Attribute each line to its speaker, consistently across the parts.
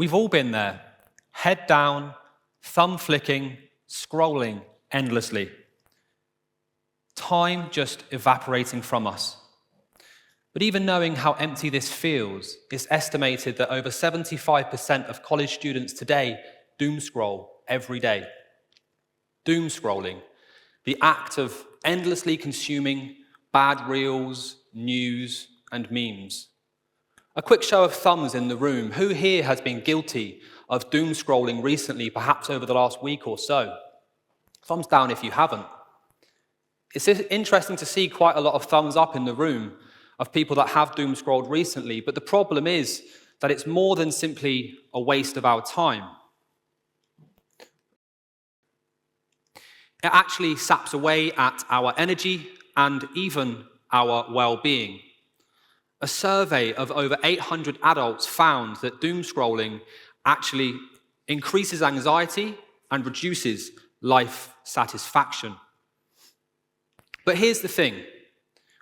Speaker 1: We've all been there, head down, thumb flicking, scrolling endlessly. Time just evaporating from us. But even knowing how empty this feels, it's estimated that over 75% of college students today doom scroll every day. Doom scrolling, the act of endlessly consuming bad reels, news, and memes. A quick show of thumbs in the room. Who here has been guilty of doom scrolling recently, perhaps over the last week or so? Thumbs down if you haven't. It's interesting to see quite a lot of thumbs up in the room of people that have doom scrolled recently, but the problem is that it's more than simply a waste of our time. It actually saps away at our energy and even our well-being. A survey of over 800 adults found that doom scrolling actually increases anxiety and reduces life satisfaction. But here's the thing.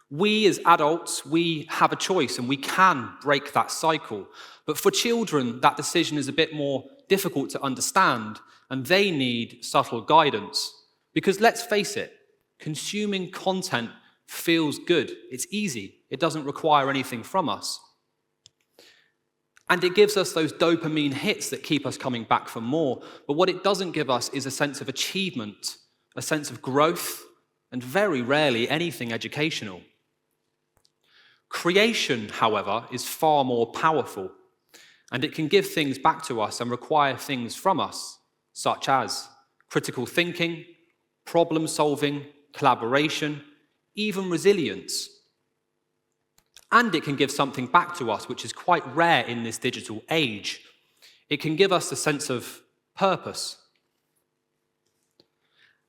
Speaker 1: We as adults, we have a choice and we can break that cycle. But for children, that decision is a bit more difficult to understand and they need subtle guidance. Because let's face it, consuming content feels good. It's easy. It doesn't require anything from us. And it gives us those dopamine hits that keep us coming back for more. But what it doesn't give us is a sense of achievement, a sense of growth, and very rarely anything educational. Creation, however, is far more powerful, and it can give things back to us and require things from us, such as critical thinking, problem solving, collaboration, even resilience. And it can give something back to us, which is quite rare in this digital age. It can give us a sense of purpose.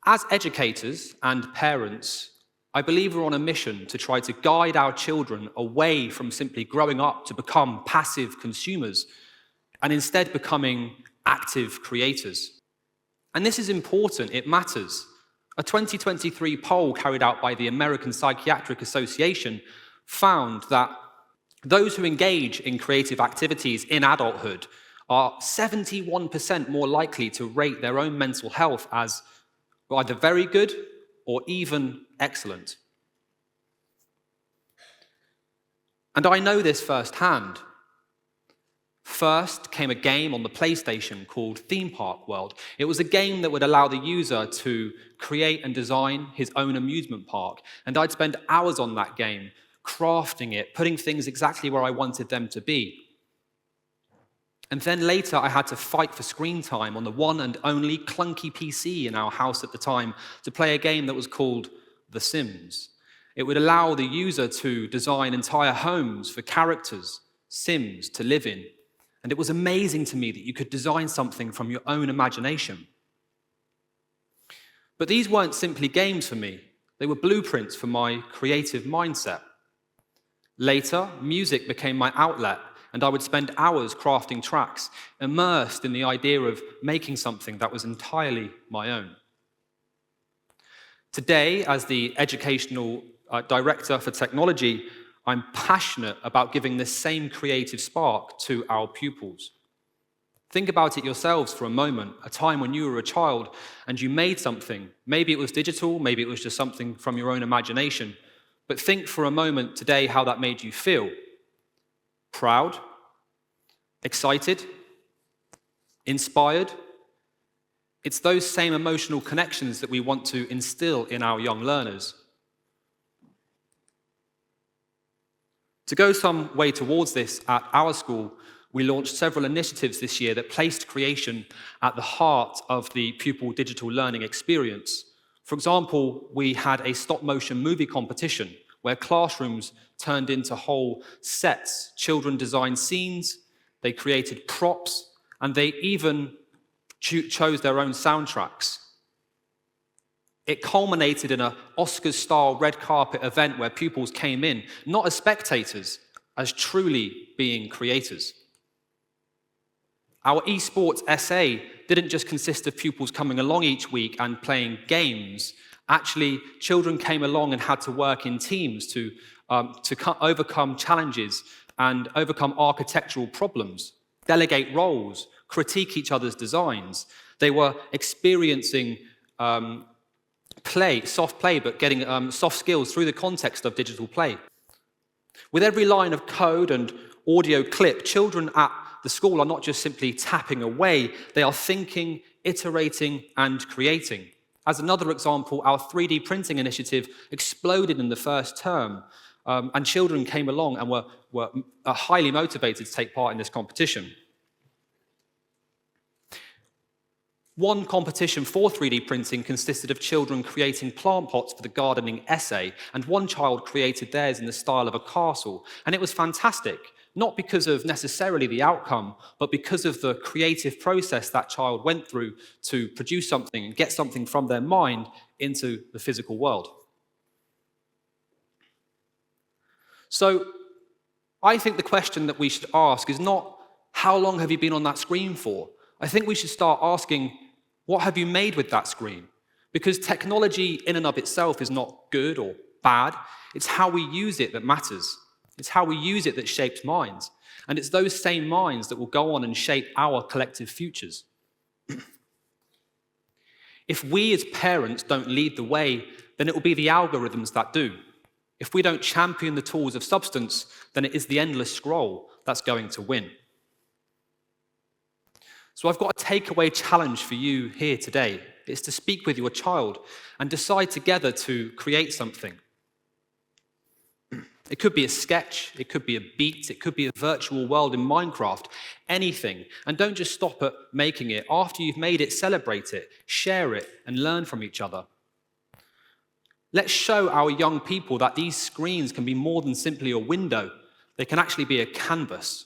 Speaker 1: As educators and parents, I believe we're on a mission to try to guide our children away from simply growing up to become passive consumers and instead becoming active creators. And this is important, it matters. A 2023 poll carried out by the American Psychiatric Association found that those who engage in creative activities in adulthood are 71% more likely to rate their own mental health as either very good or even excellent. And I know this firsthand. First came a game on the PlayStation called Theme Park World. It was a game that would allow the user to create and design his own amusement park. And I'd spend hours on that game, crafting it, putting things exactly where I wanted them to be. And then later I had to fight for screen time on the one and only clunky PC in our house at the time to play a game that was called The Sims. It would allow the user to design entire homes for characters, Sims, to live in. And it was amazing to me that you could design something from your own imagination. But these weren't simply games for me. They were blueprints for my creative mindset. Later, music became my outlet, and I would spend hours crafting tracks, immersed in the idea of making something that was entirely my own. Today, as the educational director for technology, I'm passionate about giving this same creative spark to our pupils. Think about it yourselves for a moment, a time when you were a child and you made something. Maybe it was digital, maybe it was just something from your own imagination. But think for a moment today how that made you feel. Proud, excited, inspired. It's those same emotional connections that we want to instill in our young learners. To go some way towards this, at our school, we launched several initiatives this year that placed creation at the heart of the pupil digital learning experience. For example, we had a stop-motion movie competition where classrooms turned into whole sets. Children designed scenes, they created props, and they even chose their own soundtracks. It culminated in an Oscars-style red carpet event where pupils came in, not as spectators, as truly being creators. Our esports SA didn't just consist of pupils coming along each week and playing games. Actually, children came along and had to work in teams to overcome challenges and overcome architectural problems. delegate roles, critique each other's designs. They were experiencing soft play, but getting soft skills through the context of digital play. With every line of code and audio clip, children at the school are not just simply tapping away, they are thinking, iterating, and creating. As another example, our 3D printing initiative exploded in the first term, and children came along and were highly motivated to take part in this competition. One competition for 3D printing consisted of children creating plant pots for the gardening essay, and one child created theirs in the style of a castle. And it was fantastic, not because of necessarily the outcome, but because of the creative process that child went through to produce something and get something from their mind into the physical world. So I think the question that we should ask is not, how long have you been on that screen for? I think we should start asking, what have you made with that screen? Because technology in and of itself is not good or bad. It's how we use it that matters. It's how we use it that shapes minds. And it's those same minds that will go on and shape our collective futures. If we as parents don't lead the way, then it will be the algorithms that do. If we don't champion the tools of substance, then it is the endless scroll that's going to win. So I've got a takeaway challenge for you here today. It's to speak with your child and decide together to create something. It could be a sketch, it could be a beat, it could be a virtual world in Minecraft, anything. And don't just stop at making it. After you've made it, celebrate it, share it, and learn from each other. Let's show our young people that these screens can be more than simply a window. They can actually be a canvas.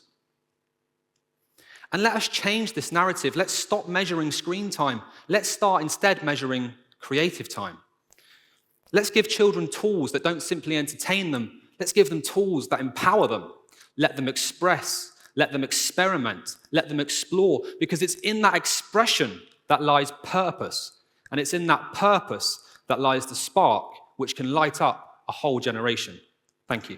Speaker 1: And let us change this narrative. Let's stop measuring screen time. Let's start instead measuring creative time. Let's give children tools that don't simply entertain them. Let's give them tools that empower them. Let them express. Let them experiment. Let them explore. Because it's in that expression that lies purpose. And it's in that purpose that lies the spark which can light up a whole generation. Thank you.